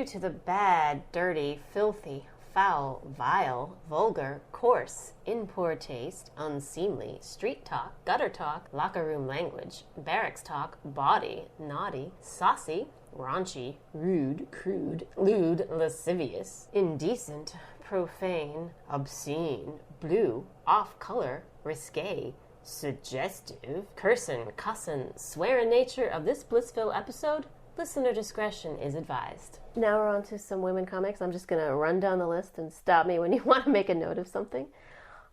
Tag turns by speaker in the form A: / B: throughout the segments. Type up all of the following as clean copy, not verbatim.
A: to the bad, dirty, filthy, foul, vile, vulgar, coarse, in poor taste, unseemly, street talk, gutter talk, locker room language, barracks talk, bawdy, naughty, saucy, raunchy, rude, crude, lewd, lascivious, indecent, profane, obscene, blue, off-color, risque, suggestive, cursin', cussin', swearin' nature of this BlissVille episode, listener discretion is advised. Now we're on to some women comics. I'm just going to run down the list and stop me when you want to make a note of something.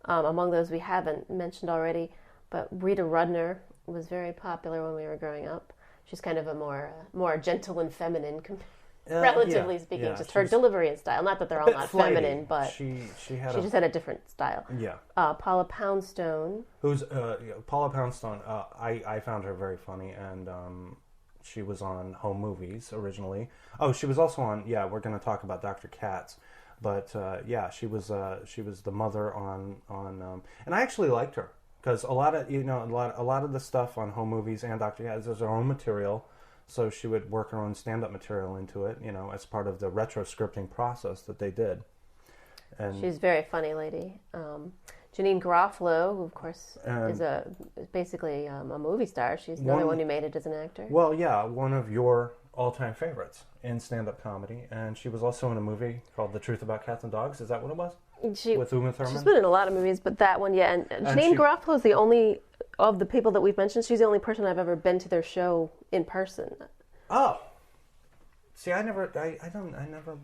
A: Among those we haven't mentioned already, but Rita Rudner was very popular when we were growing up. She's kind of a more gentle and feminine, relatively speaking. Yeah, just her delivery and style. Not that they're all not flighty. Feminine, but she just had a different style.
B: Yeah.
A: Paula Poundstone.
B: Paula Poundstone, I found her very funny, and she was on Home Movies originally. Oh, she was also on, we're going to talk about Dr. Katz. But, she was the mother on and I actually liked her. Because a lot of the stuff on Home Movies and Dr. Katz is her own material. So she would work her own stand-up material into it, as part of the retroscripting process that they did. And
A: she's a very funny lady. Janeane Garofalo, who of course is basically a movie star. She's another one who made it as an actor.
B: Well, yeah, one of your all-time favorites in stand-up comedy. And she was also in a movie called The Truth About Cats and Dogs. Is that what it was? With Uma Thurman?
A: She's been in a lot of movies, but that one, yeah. And Janeane Garofalo is the only, of the people that we've mentioned, she's the only person I've ever been to their show in person.
B: Oh. See, I never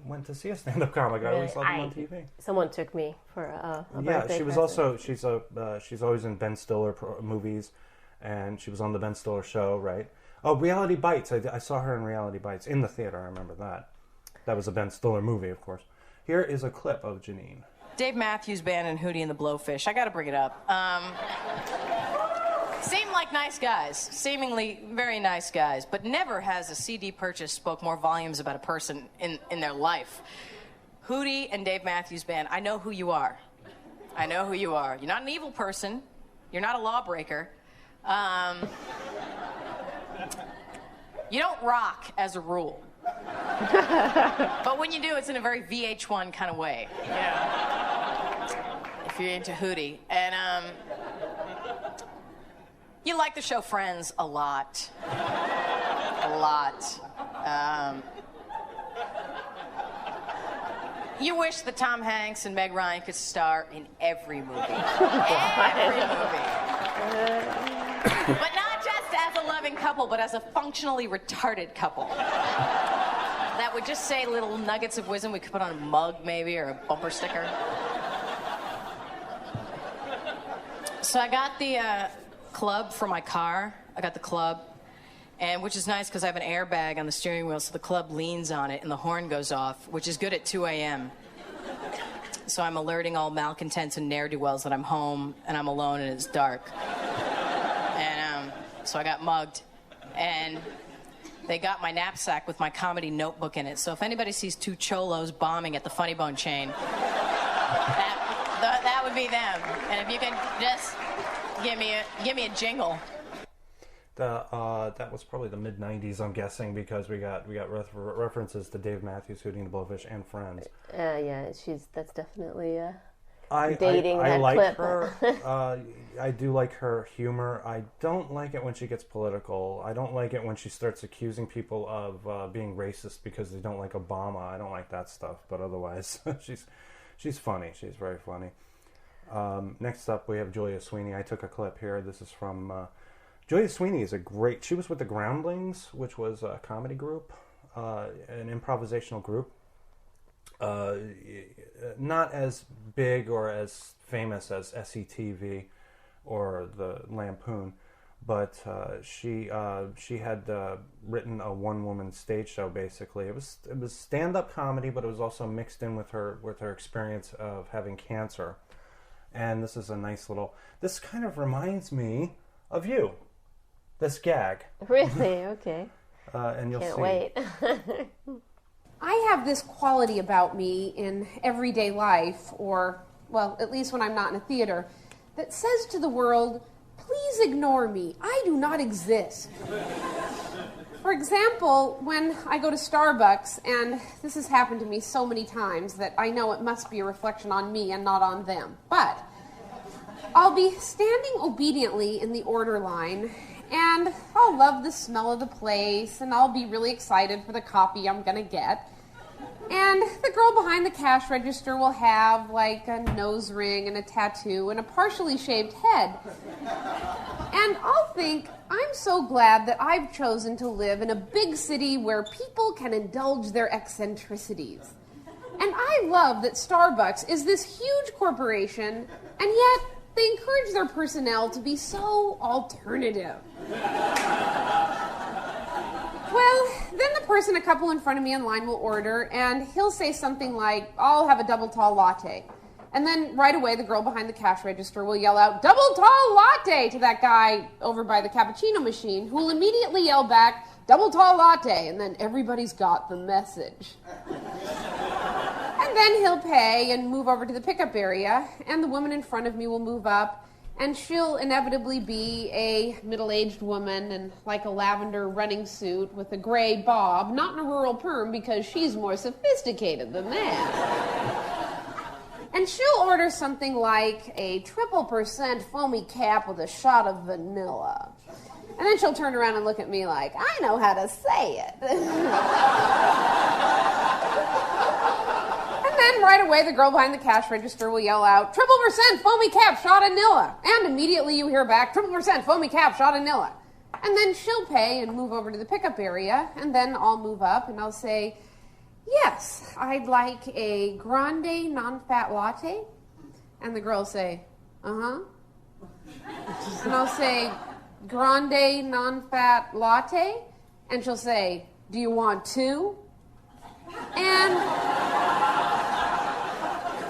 B: went to see a stand-up comic. I always saw them on TV.
A: Someone took me for a birthday
B: Yeah, she was
A: present.
B: she's always in Ben Stiller movies, and she was on the Ben Stiller show, right? Oh, Reality Bites. I saw her in Reality Bites in the theater. I remember that. That was a Ben Stiller movie, of course. Here is a clip of Janeane.
C: Dave Matthews Band and Hootie and the Blowfish. I got to bring it up. Seem like nice guys, seemingly very nice guys, but never has a CD purchase spoke more volumes about a person in their life. Hootie and Dave Matthews Band, I know who you are. I know who you are. You're not an evil person. You're not a lawbreaker. You don't rock as a rule. But when you do, it's in a very VH1 kind of way. If you're into Hootie. And, you like the show Friends a lot. A lot. You wish that Tom Hanks and Meg Ryan could star in every movie. Every movie. But not just as a loving couple, but as a functionally retarded couple. That would just say little nuggets of wisdom we could put on a mug, maybe, or a bumper sticker. So I got the club for my car. I got the club, and which is nice because I have an airbag on the steering wheel, so the club leans on it and the horn goes off, which is good at 2 a.m. So I'm alerting all malcontents and ne'er-do-wells that I'm home and I'm alone and it's dark. And so I got mugged, and they got my knapsack with my comedy notebook in it. So if anybody sees two cholos bombing at the Funny Bone chain, that would be them. And if you can just give me a jingle.
B: That was probably the mid-'90s, I'm guessing, because we got references to Dave Matthews, Hootie and the Blowfish, and Friends.
A: That's definitely
B: dating
A: that
B: I like
A: clip.
B: her. I do like her humor. I don't like it when she gets political. I don't like it when she starts accusing people of being racist because they don't like Obama. I don't like that stuff. But otherwise, she's funny. She's very funny. Next up, we have Julia Sweeney. I took a clip here. This is from Julia Sweeney. She was with the Groundlings, which was a comedy group, an improvisational group. Not as big or as famous as SCTV or the Lampoon, but she had written a one-woman stage show. Basically, it was stand-up comedy, but it was also mixed in with her experience of having cancer. And this is a nice little. This kind of reminds me of you. This gag.
A: Really? Okay.
B: And you'll
A: Can't
B: see.
A: wait.
D: I have this quality about me in everyday life, or, well, at least when I'm not in a theater, that says to the world, please ignore me. I do not exist. For example, when I go to Starbucks, and this has happened to me so many times that I know it must be a reflection on me and not on them, but I'll be standing obediently in the order line, and I'll love the smell of the place, and I'll be really excited for the coffee I'm going to get. And the girl behind the cash register will have like a nose ring and a tattoo and a partially shaved head. And I'll think, I'm so glad that I've chosen to live in a big city where people can indulge their eccentricities. And I love that Starbucks is this huge corporation, and yet they encourage their personnel to be so alternative. Well, then the person a couple in front of me in line will order, and he'll say something like, I'll have a double tall latte. And then right away, the girl behind the cash register will yell out, double tall latte, to that guy over by the cappuccino machine, who will immediately yell back, double tall latte, and then everybody's got the message. And then he'll pay and move over to the pickup area, and the woman in front of me will move up, and she'll inevitably be a middle-aged woman in like a lavender running suit with a gray bob, not in a rural perm because she's more sophisticated than that. And she'll order something like a 3% foamy cap with a shot of vanilla. And then she'll turn around and look at me like, I know how to say it. And then right away, the girl behind the cash register will yell out, 3% foamy cap, shot of vanilla. And immediately you hear back, 3% foamy cap, shot of vanilla. And then she'll pay and move over to the pickup area, and then I'll move up and I'll say, yes, I'd like a grande non-fat latte. And the girl will say, uh-huh. And I'll say, grande non-fat latte. And she'll say, do you want two? And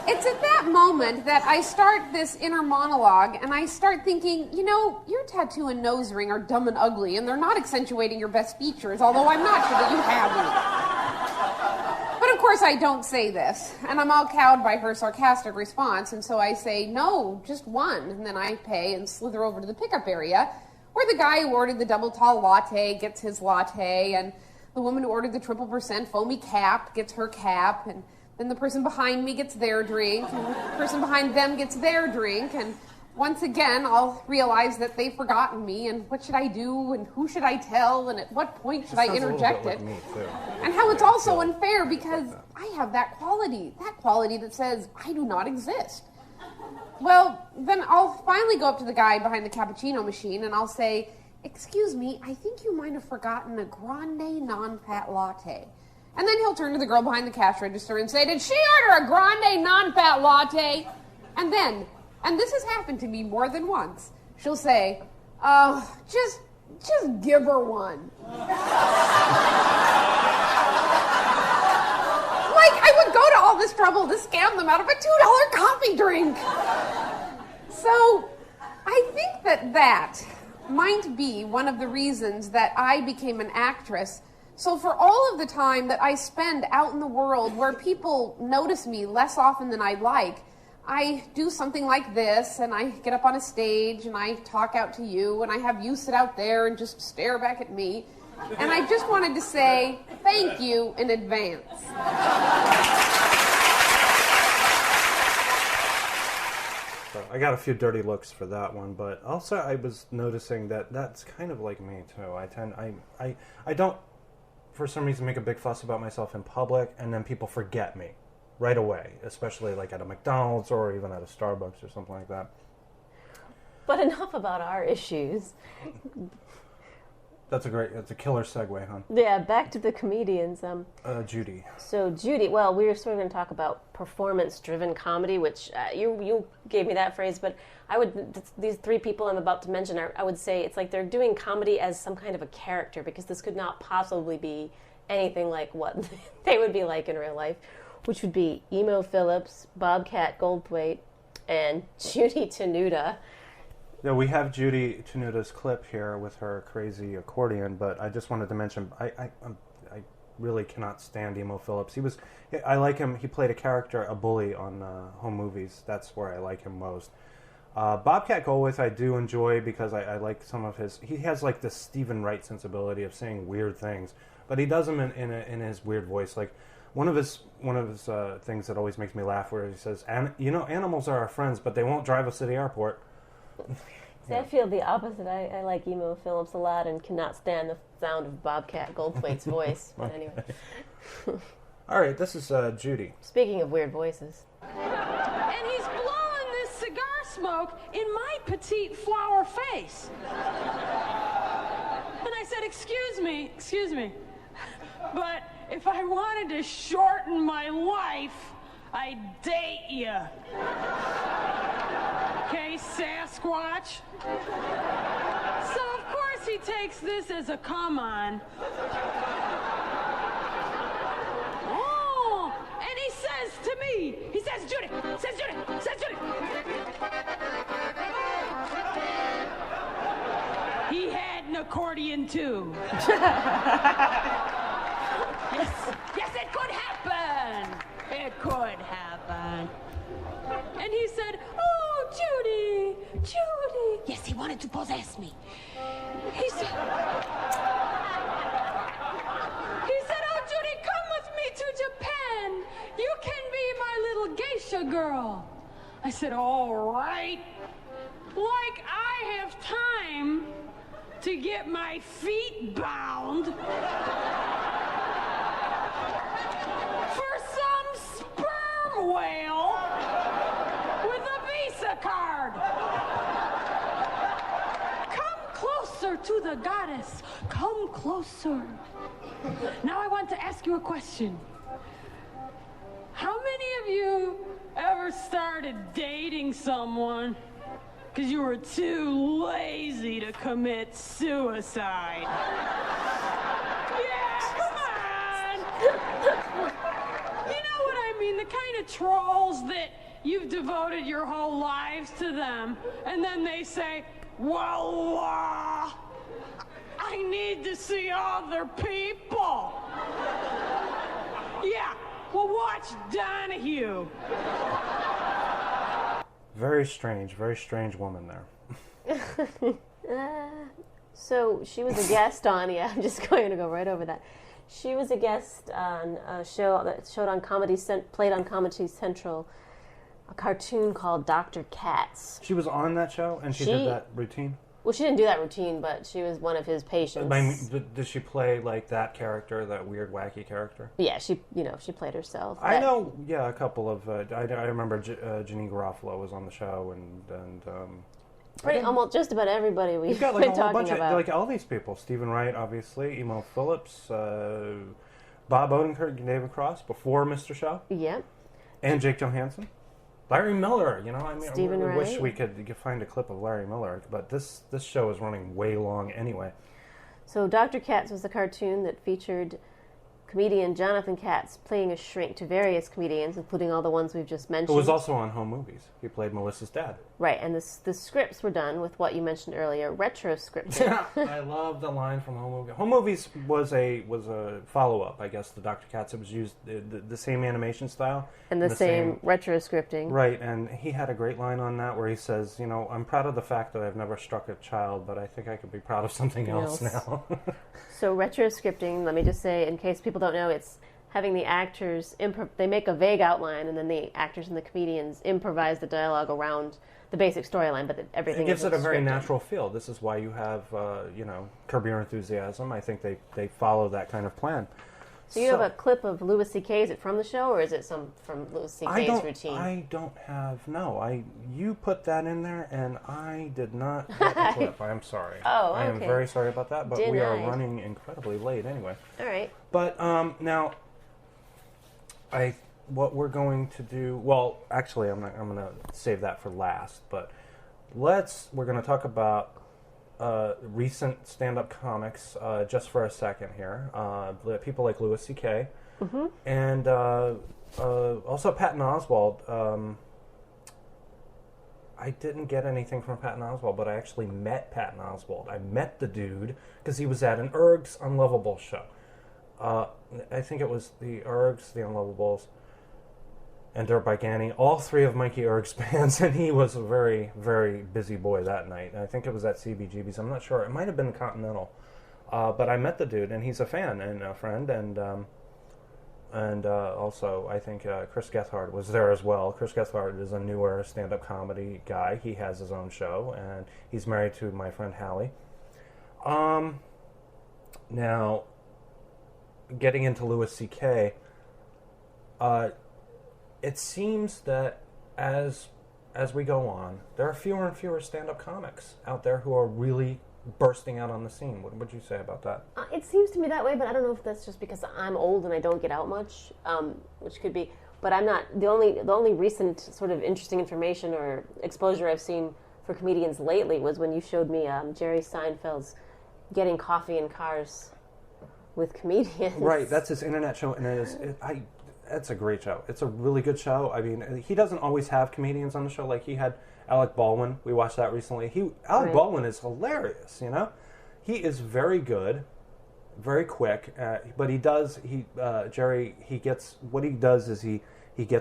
D: it's at that moment that I start this inner monologue, and I start thinking, you know, your tattoo and nose ring are dumb and ugly, and they're not accentuating your best features, although I'm not sure that you have any. But of course I don't say this, and I'm all cowed by her sarcastic response, and so I say, no, just one, and then I pay and slither over to the pickup area, where the guy who ordered the double tall latte gets his latte, and the woman who ordered the 3% foamy cap gets her cap, and then the person behind me gets their drink, and the person behind them gets their drink, and once again I'll realize that they've forgotten me, and what should I do, and who should I tell, and at what point should I interject it? And how it's also unfair because I have that quality that says I do not exist. Well, then I'll finally go up to the guy behind the cappuccino machine, and I'll say, excuse me, I think you might have forgotten a grande non-fat latte. And then he'll turn to the girl behind the cash register and say, did she order a grande non-fat latte? And then, and this has happened to me more than once, she'll say, oh, just give her one. Like I would go to all this trouble to scam them out of a $2 coffee drink. So I think that might be one of the reasons that I became an actress. So for all of the time that I spend out in the world where people notice me less often than I'd like, I do something like this, and I get up on a stage, and I talk out to you, and I have you sit out there and just stare back at me. And I just wanted to say thank you in advance.
B: So I got a few dirty looks for that one, but also I was noticing that that's kind of like me too. I don't, for some reason, make a big fuss about myself in public, and then people forget me right away, especially like at a McDonald's or even at a Starbucks or something like that.
A: But enough about our issues.
B: That's a killer segue, huh?
A: Yeah, back to the comedians.
B: Judy.
A: So Judy, well, we were sort of going to talk about performance-driven comedy, which you gave me that phrase, but these three people I'm about to mention, I would say it's like they're doing comedy as some kind of a character, because this could not possibly be anything like what they would be like in real life, which would be Emo Phillips, Bobcat Goldthwait, and Judy Tenuta.
B: Yeah, we have Judy Tenuta's clip here with her crazy accordion, but I just wanted to mention, I really cannot stand Emo Phillips. I like him. He played a character, a bully on Home Movies. That's where I like him most. Bobcat Goldthwait I do enjoy because I like some of his... He has like this Stephen Wright sensibility of saying weird things, but he does them in his weird voice. Like one of his things that always makes me laugh where he says, animals are our friends, but they won't drive us to the airport.
A: See, I feel the opposite. I like Emo Phillips a lot and cannot stand the sound of Bobcat Goldthwait's voice. But anyway.
B: All right, this is Judy.
A: Speaking of weird voices.
E: And he's blowing this cigar smoke in my petite flower face. And I said, excuse me, but if I wanted to shorten my life, I'd date you. Okay, Sasquatch? So, of course, he takes this as a come-on. Oh, and he says to me, Judy, he had an accordion, too. Yes, it could happen. It could happen. And he said, oh, Judy. Yes, he wanted to possess me. He said, oh, Judy, come with me to Japan. You can be my little geisha girl. I said, all right. Like I have time to get my feet bound for some sperm whale with a Visa card. Come closer to the goddess. Come closer. Now I want to ask you a question. How many of you ever started dating someone because you were too lazy to commit suicide? Yeah, come on! You know what I mean? The kind of trolls that you've devoted your whole lives to them, and then they say, well, I need to see other people. Yeah, well, watch Donahue.
B: Very strange woman there.
A: So she was a guest on, I'm just going to go right over that. She was a guest on a show that played on Comedy Central, a cartoon called Dr. Katz.
B: She was on that show and she did that routine?
A: Well, she didn't do that routine, but she was one of his patients.
B: Did she play like that character, that weird, wacky character?
A: Yeah, she played herself.
B: I know, a couple of. I remember Janeane Garofalo was on the show, and
A: almost just about everybody we've
B: got like
A: been
B: a whole
A: talking
B: bunch
A: about.
B: of like all these people: Stephen Wright, obviously, Emo Phillips, Bob Odenkirk, and David Cross before Mr. Show.
A: Yep.
B: And Jake Johansson. Larry Miller, I wish we could find a clip of Larry Miller, but this show is running way long anyway.
A: So Dr. Katz was a cartoon that featured comedian Jonathan Katz playing a shrink to various comedians, including all the ones we've just mentioned.
B: Who was also on Home Movies. He played Melissa's dad.
A: Right, and the scripts were done with what you mentioned earlier, retroscripting.
B: I love the line from Home Movies. Home Movies was a follow-up, I guess, to Dr. Katz. It was used the same animation style.
A: And the same retroscripting.
B: Right, and he had a great line on that where he says, I'm proud of the fact that I've never struck a child, but I think I could be proud of something else now.
A: So retroscripting, let me just say, in case people don't know, it's having the actors, they make a vague outline, and then the actors and the comedians improvise the dialogue around the basic storyline, but everything
B: gives it a very
A: scripted.
B: natural feel. This is why you have, Curb Your Enthusiasm. I think they follow that kind of plan.
A: So you have a clip of Louis C.K. Is it from the show, or is it some from Louis C.K.'s routine?
B: I don't have, you put that in there, and I did not get the clip. I'm sorry.
A: Oh, okay.
B: I am very sorry about that, but we are running incredibly late anyway.
A: All right.
B: But now, what we're going to do, well, actually, I'm going to save that for last, but we're going to talk about recent stand-up comics just for a second here. People like Louis C.K.
A: Mm-hmm.
B: And also Patton Oswalt. I didn't get anything from Patton Oswalt, but I actually met Patton Oswalt. I met the dude because he was at an Erg's Unlovables show. I think it was the Erg's, the Unlovables. and Dirt Bike Annie, all three of Mikey Erg's bands, and he was a very, very busy boy that night. I think it was at CBGB's. I'm not sure. It might have been Continental. But I met the dude, and he's a fan and a friend, and also I think Chris Gethard was there as well. Chris Gethard is a newer stand-up comedy guy. He has his own show, and he's married to my friend Hallie. Now, getting into Louis C.K., it seems that as we go on, there are fewer and fewer stand-up comics out there who are really bursting out on the scene. What would you say about that?
A: It seems to me that way, but I don't know if that's just because I'm old and I don't get out much, which could be. But I'm not the only recent sort of interesting information or exposure I've seen for comedians lately was when you showed me Jerry Seinfeld's Getting Coffee in Cars with Comedians.
B: Right, that's his internet show, and it's a great show. It's a really good show. I mean, he doesn't always have comedians on the show. Like, he had Alec Baldwin. We watched that recently. Alec Baldwin is hilarious, you know? He is very good, very quick, but he gets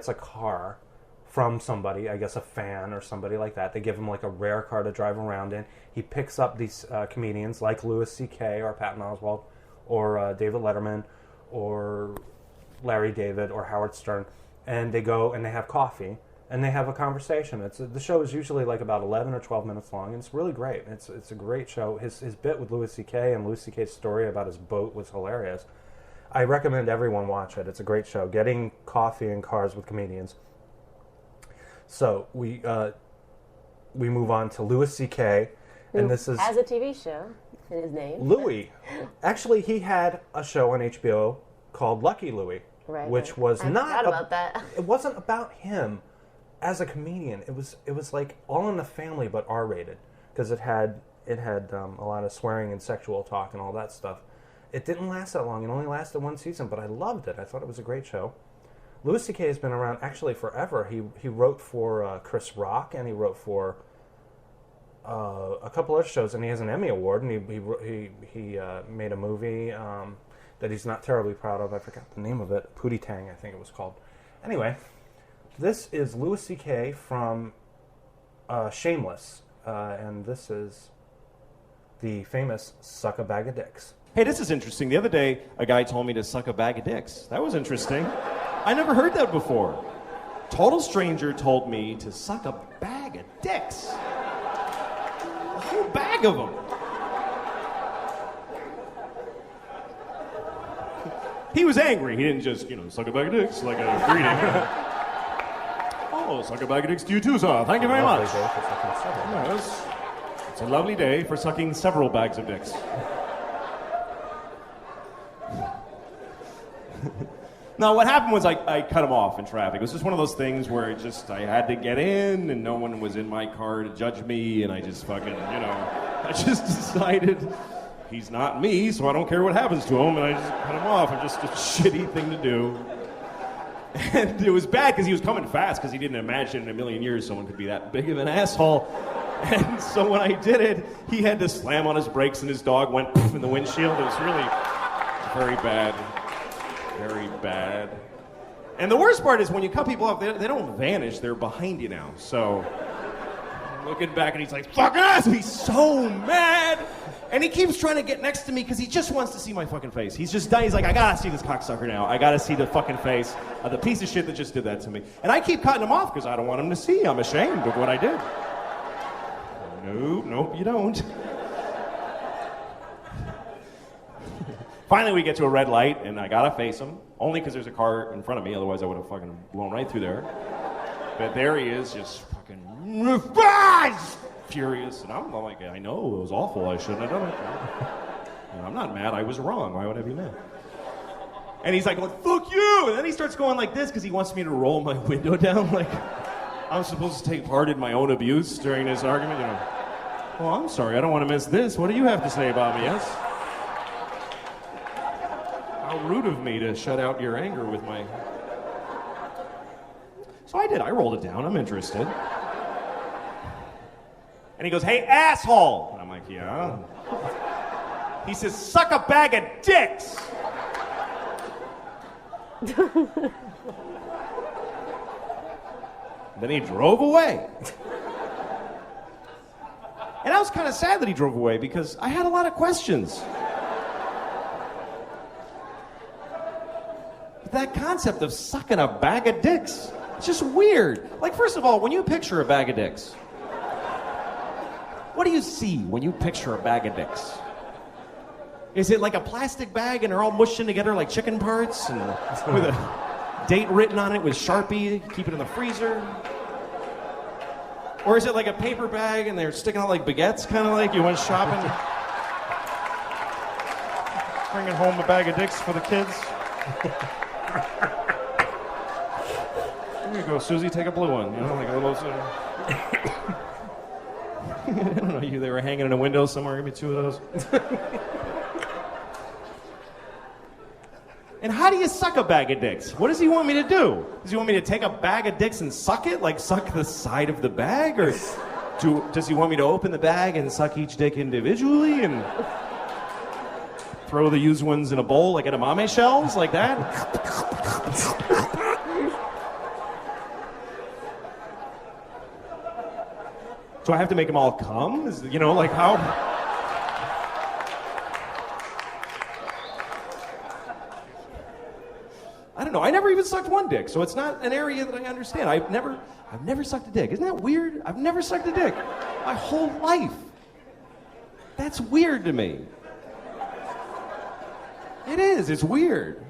B: a car from somebody, I guess a fan or somebody like that. They give him like a rare car to drive around in. He picks up these comedians like Louis C.K. or Patton Oswalt or David Letterman or Larry David or Howard Stern, and they go and they have coffee and they have a conversation. The show is usually like about 11 or 12 minutes long, and it's really great. It's a great show. His bit with Louis C.K. and Louis C.K.'s story about his boat was hilarious. I recommend everyone watch it. It's a great show. Getting Coffee in Cars with Comedians. So we move on to Louis C.K. and this is
A: has a TV show in his name.
B: Louis. Actually, he had a show on HBO called Lucky Louie, which was not
A: about that.
B: It wasn't about him as a comedian. It was like All in the Family but R-rated because it had a lot of swearing and sexual talk and all that stuff. It didn't last that long. It only lasted one season, but I loved it. I thought it was a great show. Louis C.K. has been around actually forever. He wrote for Chris Rock, and he wrote for a couple other shows, and he has an Emmy Award, and he made a movie that he's not terribly proud of. I forgot the name of it. Pootie Tang, I think it was called. Anyway, this is Louis C.K. from Shameless, and this is the famous Suck a Bag of Dicks.
F: Hey, this is interesting. The other day, a guy told me to suck a bag of dicks. That was interesting. I never heard that before. Total stranger told me to suck a bag of dicks. A whole bag of them. He was angry. He didn't just, suck a bag of dicks like a greeting. Oh, suck a bag of dicks to you too, sir. Thank you very much. Yes. It's a lovely day for sucking several bags of dicks. No, what happened was I cut him off in traffic. It was just one of those things where I had to get in, and no one was in my car to judge me, and I just fucking, I just decided he's not me, so I don't care what happens to him, and I just cut him off. It's just a shitty thing to do. And it was bad because he was coming fast because he didn't imagine in a million years someone could be that big of an asshole. And so when I did it, he had to slam on his brakes, and his dog went poof in the windshield. It was really very bad. Very bad. And the worst part is when you cut people off, they don't vanish. They're behind you now. So I'm looking back, and he's like, fucking ass! He's so mad! And he keeps trying to get next to me because he just wants to see my fucking face. He's like, I gotta see this cocksucker now. I gotta see the fucking face of the piece of shit that just did that to me. And I keep cutting him off because I don't want him to see. I'm ashamed of what I did. Nope, you don't. Finally, we get to a red light, and I gotta face him. Only because there's a car in front of me, otherwise I would have fucking blown right through there. But there he is, just fucking furious. And I'm like, I know, it was awful. I shouldn't have done it. And I'm not mad. I was wrong. Why would I be mad? And he's like, well, fuck you! And then he starts going like this because he wants me to roll my window down. Like, I'm supposed to take part in my own abuse during this argument. Well, I'm sorry. I don't want to miss this. What do you have to say about me, yes? How rude of me to shut out your anger with my... So I did. I rolled it down. I'm interested. And he goes, hey, asshole! And I'm like, yeah? He says, suck a bag of dicks! Then he drove away. And I was kind of sad that he drove away because I had a lot of questions. But that concept of sucking a bag of dicks, it's just weird. Like, first of all, when you picture a bag of dicks, what do you see when you picture a bag of dicks? Is it like a plastic bag and they're all mushed in together like chicken parts and with a date written on it with Sharpie, keep it in the freezer? Or is it like a paper bag and they're sticking out like baguettes, kind of like you went shopping? Bringing home a bag of dicks for the kids? Here you go, Susie, take a blue one. You know, like a little... I don't know, they were hanging in a window somewhere. Give me 2 of those. And how do you suck a bag of dicks? What does he want me to do? Does he want me to take a bag of dicks and suck it? Like suck the side of the bag? Or does he want me to open the bag and suck each dick individually and throw the used ones in a bowl like edamame shells? Like that? Do I have to make them all come? You know, like how... I don't know. I never even sucked one dick, so it's not an area that I understand. I've never sucked a dick. Isn't that weird? I've never sucked a dick my whole life. That's weird to me. It is. It's weird.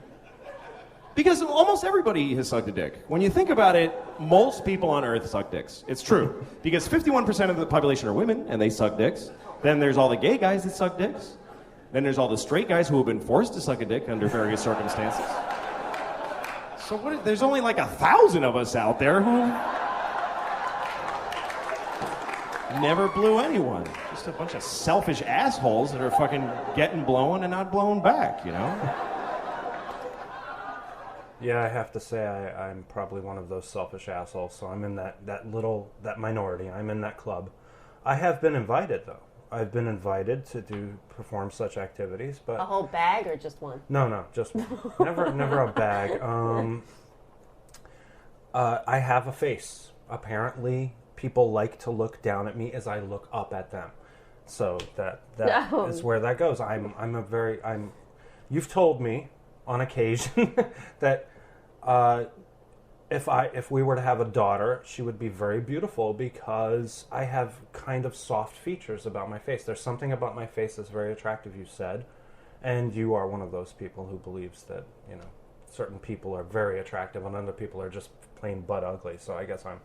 F: Because almost everybody has sucked a dick. When you think about it, most people on Earth suck dicks. It's true. Because 51% of the population are women, and they suck dicks. Then there's all the gay guys that suck dicks. Then there's all the straight guys who have been forced to suck a dick under various circumstances. So there's only like 1,000 of us out there who never blew anyone. Just a bunch of selfish assholes that are fucking getting blown and not blown back, you know?
B: Yeah, I have to say I'm probably one of those selfish assholes, so I'm in that minority. I'm in that club. I have been invited, though. I've been invited to perform such activities, but...
A: A whole bag or just one?
B: No, just one. Never a bag. I have a face. Apparently, people like to look down at me as I look up at them. So that is where that goes. You've told me on occasion that if we were to have a daughter, she would be very beautiful because I have kind of soft features about my face. There's something about my face that's very attractive, you said, and you are one of those people who believes that, you know, certain people are very attractive and other people are just plain butt ugly. So I guess I'm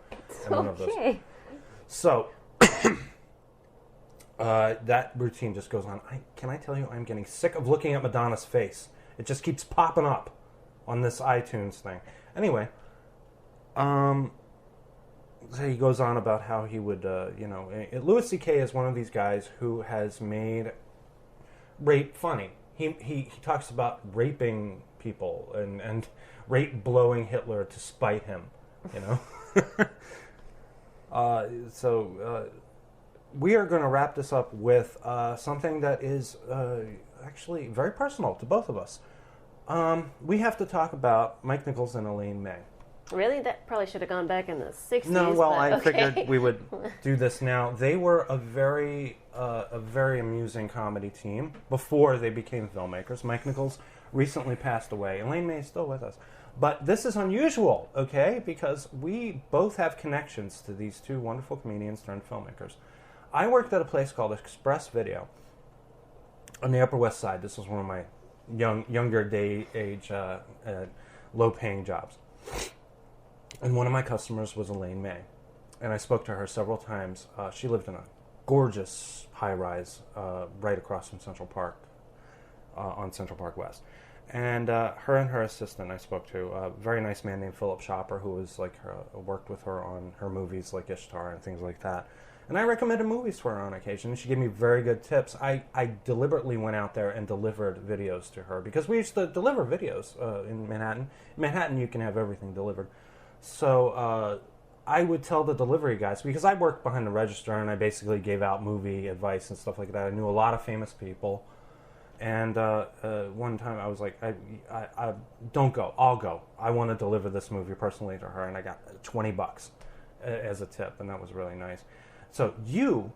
B: one of those. So that routine just goes on. Can I tell you, I'm getting sick of looking at Madonna's face. It just keeps popping up on this iTunes thing. Anyway, so he goes on about how he would, Louis C.K. is one of these guys who has made rape funny. He talks about raping people and rape blowing Hitler to spite him, you know. So we are going to wrap this up with something that is actually very personal to both of us. We have to talk about Mike Nichols and Elaine May.
A: Really? That probably should have gone back in the 60s.
B: No, well, I
A: okay.
B: figured we would do this now. They were a very amusing comedy team before they became filmmakers. Mike Nichols recently passed away. Elaine May is still with us. But this is unusual, okay, because we both have connections to these two wonderful comedians turned filmmakers. I worked at a place called Express Video on the Upper West Side. This was one of my younger age low-paying jobs. And one of my customers was Elaine May. And I spoke to her several times. She lived in a gorgeous high-rise right across from Central Park, on Central Park West. And her and her assistant I spoke to, a very nice man named Philip Shopper, who was worked with her on her movies like Ishtar and things like that. And I recommended movies to her on occasion, and she gave me very good tips. I deliberately went out there and delivered videos to her, because we used to deliver videos in Manhattan. In Manhattan, you can have everything delivered. So I would tell the delivery guys, because I worked behind the register, and I basically gave out movie advice and stuff like that. I knew a lot of famous people. And one time I was like, I don't go. I'll go. I want to deliver this movie personally to her, and I got $20. as a tip, and that was really nice. So you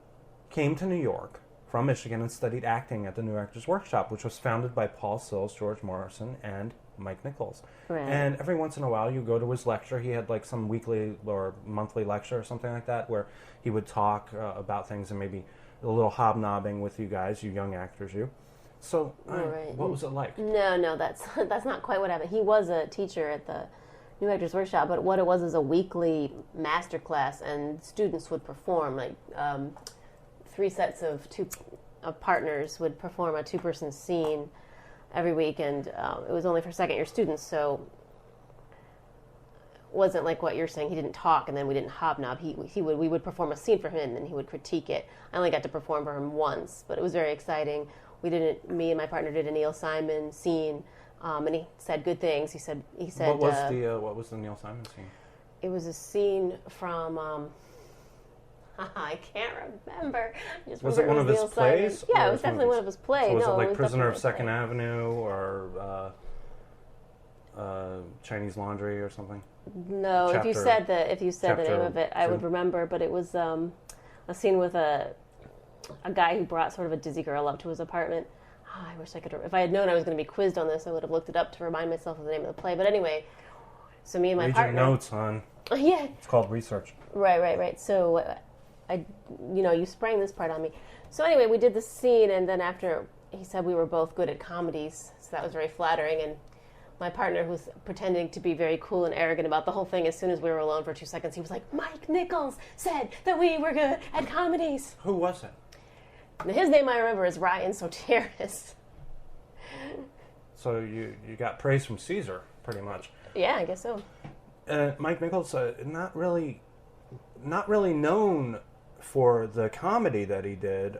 B: came to New York from Michigan and studied acting at the New Actors Workshop, which was founded by Paul Sills, George Morrison, and Mike Nichols.
A: Right.
B: And every once in a while you go to his lecture. He had like some weekly or monthly lecture or something like that where he would talk about things and maybe a little hobnobbing with you guys, you young actors, you. So what was it like?
A: No, that's not quite what happened. He was a teacher at the New Actors Workshop, but what it was is a weekly master class, and students would perform, like 3 sets of partners would perform a 2-person scene every week, and it was only for second-year students, so it wasn't like what you're saying. He didn't talk, and then we didn't hobnob. We would perform a scene for him, and he would critique it. I only got to perform for him once, but it was very exciting. Me and my partner did a Neil Simon scene, and he said good things. He said.
B: What was the Neil Simon scene?
A: It was a scene from. I can't remember.
B: Was it one of his plays?
A: Yeah, it was definitely one of his plays.
B: So was it like Prisoner of Second Avenue or Chinese Laundry or something?
A: No, if you said the name of it, I would remember. But it was a scene with a guy who brought sort of a dizzy girl up to his apartment. Oh, I wish I could. If I had known I was going to be quizzed on this, I would have looked it up to remind myself of the name of the play. But anyway, so me and my partner.
B: Read your notes, hon.
A: Yeah.
B: It's called research.
A: Right. So, you sprang this part on me. So anyway, we did the scene, and then after, he said we were both good at comedies, so that was very flattering. And my partner, who was pretending to be very cool and arrogant about the whole thing, as soon as we were alone for 2 seconds, he was like, "Mike Nichols said that we were good at comedies."
B: Who was it?
A: Now, his name I remember is Ryan Soteris.
B: So you got praise from Caesar, pretty much.
A: Yeah, I guess so.
B: Mike Nichols, not really known for the comedy that he did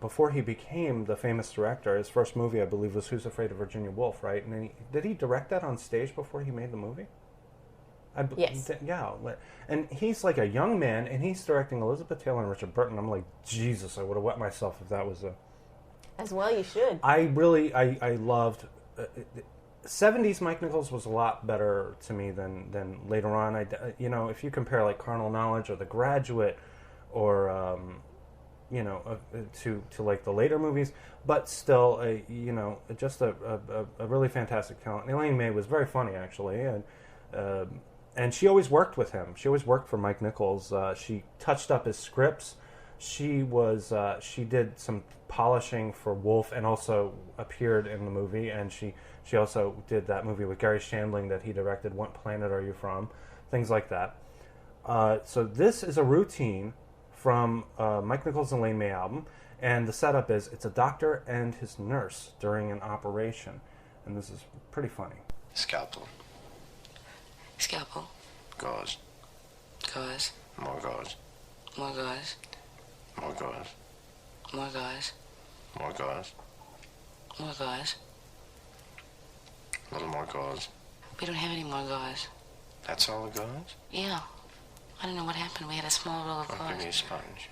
B: before he became the famous director. His first movie, I believe, was Who's Afraid of Virginia Woolf, right? And then did he direct that on stage before he made the movie?
A: Yes.
B: Yeah. And he's like a young man, and he's directing Elizabeth Taylor and Richard Burton. I'm like, Jesus, I would have wet myself if that was a...
A: As well, you should.
B: I loved... 70s Mike Nichols was a lot better to me than later on. If you compare like Carnal Knowledge or The Graduate or to like the later movies, but still just a really fantastic talent. And Elaine May was very funny actually, and she always worked with him. She always worked for Mike Nichols. She touched up his scripts. She did some polishing for Wolf and also appeared in the movie, and she also did that movie with Gary Shandling that he directed, What Planet Are You From? Things like that. So this is a routine from Mike Nichols' and Elaine May album, and the setup is it's a doctor and his nurse during an operation, and this is pretty funny.
G: Scalpel.
E: Scalpel.
G: Gauze.
E: Gauze.
G: More gauze.
E: More gauze.
G: More gauze.
E: More gauze.
G: More gauze.
E: More gauze.
G: A little more gauze.
E: We don't have any more gauze.
G: That's all the gauze?
E: Yeah. I don't know what happened. We had a small roll of
G: Give
E: gauze.
G: me a sponge.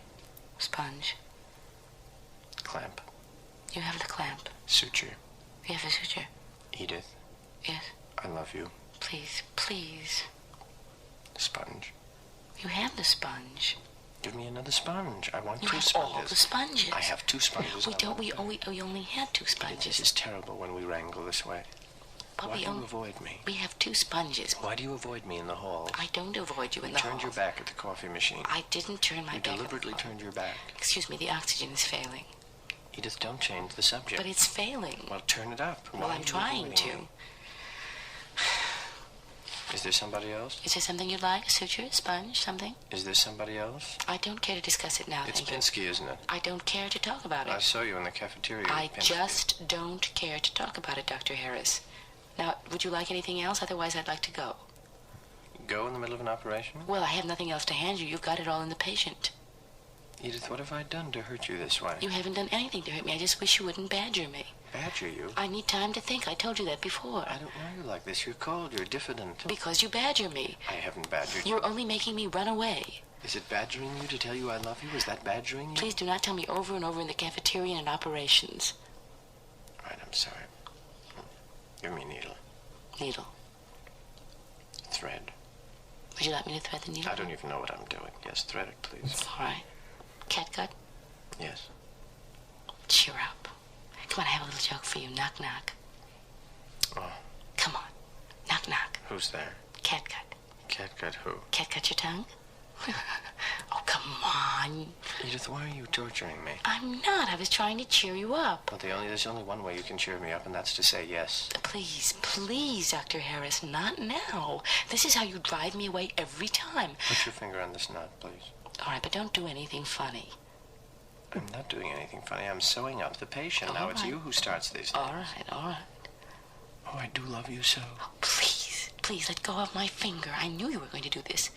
E: Sponge.
G: Clamp.
E: You have the clamp.
G: Suture.
E: You have a suture.
G: Edith.
E: Yes.
G: I love you.
E: Please, please.
G: Sponge.
E: You have the sponge.
G: Give me another sponge. I want
E: You
G: two
E: have
G: sponges.
E: all the sponges.
G: I have 2 sponges.
E: We don't. We only had 2
G: This
E: sponges.
G: is terrible when we wrangle this way.
E: But
G: Why
E: we
G: do you
E: only.
G: avoid me?
E: We have 2 sponges.
G: Why do you avoid me in the hall?
E: I don't avoid you in
G: You
E: the
G: turned
E: hall.
G: your back at the coffee machine.
E: I didn't turn my
G: You
E: back.
G: deliberately turned your back.
E: Excuse me. The oxygen is failing.
G: Edith, don't change the subject.
E: But it's failing.
G: Well, turn it up.
E: Well,
G: Why
E: I'm
G: are you
E: trying
G: avoiding
E: to.
G: me? Is there somebody else?
E: Is there something you'd like? A suture, a sponge, something?
G: Is there somebody else?
E: I don't care to discuss it now,
G: It's
E: thank you.
G: Pinsky, isn't it?
E: I don't care to talk about it.
G: I saw you in the cafeteria. with
E: I
G: Pinsky.
E: just don't care to talk about it, Dr. Harris. Now, would you like anything else? Otherwise, I'd like to go.
G: Go in the middle of an operation?
E: Well, I have nothing else to hand you. You've got it all in the patient.
G: Edith, what have I done to hurt you this way?
E: You haven't done anything to hurt me. I just wish you wouldn't badger me.
G: Badger you?
E: I need time to think. I told you that before.
G: I don't know you like this. You're cold. You're diffident.
E: Because you badger me.
G: I haven't badgered you.
E: You're only making me run away.
G: Is it badgering you to tell you I love you? Is that badgering you?
E: Please do not tell me over and over in the cafeteria and in operations.
G: All right, I'm sorry. Give me a needle.
E: Needle.
G: Thread.
H: Would you like me to thread the needle?
G: I don't even know what I'm doing. Yes, thread it, please.
H: All right. Catgut?
G: Yes.
H: Cheer up. Come on, I have a little joke for you. Knock, knock.
G: Oh,
H: Come on. Knock, knock.
G: who's there?
H: Catgut.
G: Catgut who?
H: Catgut your tongue? Oh, come on.
G: Edith, why are you torturing me?
H: I'm not. I was trying to cheer you up.
G: Well, there's only one way you can cheer me up, and that's to say yes.
H: Please, please, Dr. Harris, not now. This is how you drive me away every time.
G: Put your finger on this knot, please.
H: All right, but don't do anything funny.
G: I'm not doing anything funny. I'm sewing up the patient. Now it's
H: right.
G: you who starts these.
H: All right, all right.
G: Oh, I do love you so.
H: Please, please, let go of my finger. I knew you were going to do this.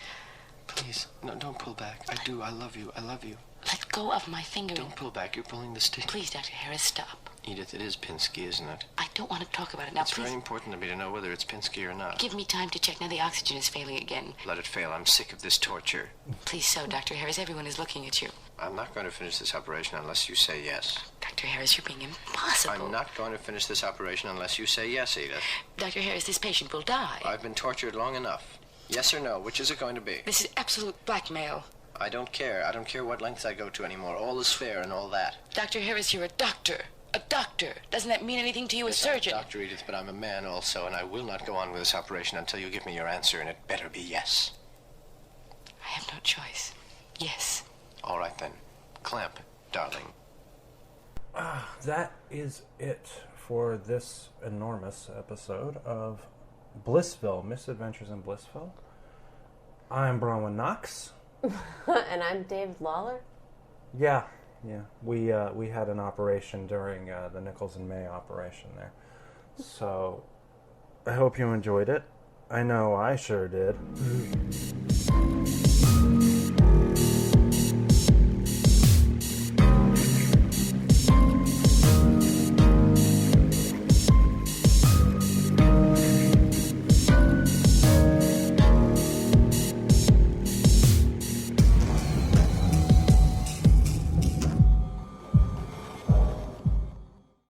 G: Please, no, don't pull back. I do. I love you. I love you.
H: Let go of my finger.
G: Don't pull back. You're pulling the stick.
H: Please, Dr. Harris, stop.
G: Edith, it is Pinsky, isn't it?
H: I don't want to talk about it now,
G: It's
H: please.
G: very important to me to know whether it's Pinsky or not.
H: Give me time to check. Now the oxygen is failing again.
G: Let it fail. I'm sick of this torture.
H: Please, so, Dr. Harris, everyone is looking at you.
G: I'm not going to finish this operation unless you say yes.
H: Dr. Harris, you're being impossible.
G: I'm not going to finish this operation unless you say yes, Edith.
H: Dr. Harris, this patient will die.
G: I've been tortured long enough. Yes or no? Which is it going to be?
H: This is absolute blackmail.
G: I don't care. I don't care what lengths I go to anymore. All is fair and all that.
H: Dr. Harris, you're a doctor. A doctor. Doesn't that mean anything to you,
G: Yes,
H: a surgeon?
G: I'm a doctor, Edith, but I'm a man also, and I will not go on with this operation until you give me your answer, and it better be yes.
H: I have no choice. Yes.
G: All right, then. Clamp, darling.
B: That is it for this enormous episode of BlissVille, Misadventures in BlissVille. I'm Bronwyn Knox.
A: And I'm Dave Lawler.
B: Yeah. We had an operation during the Nichols and May operation there. So I hope you enjoyed it. I know I sure did.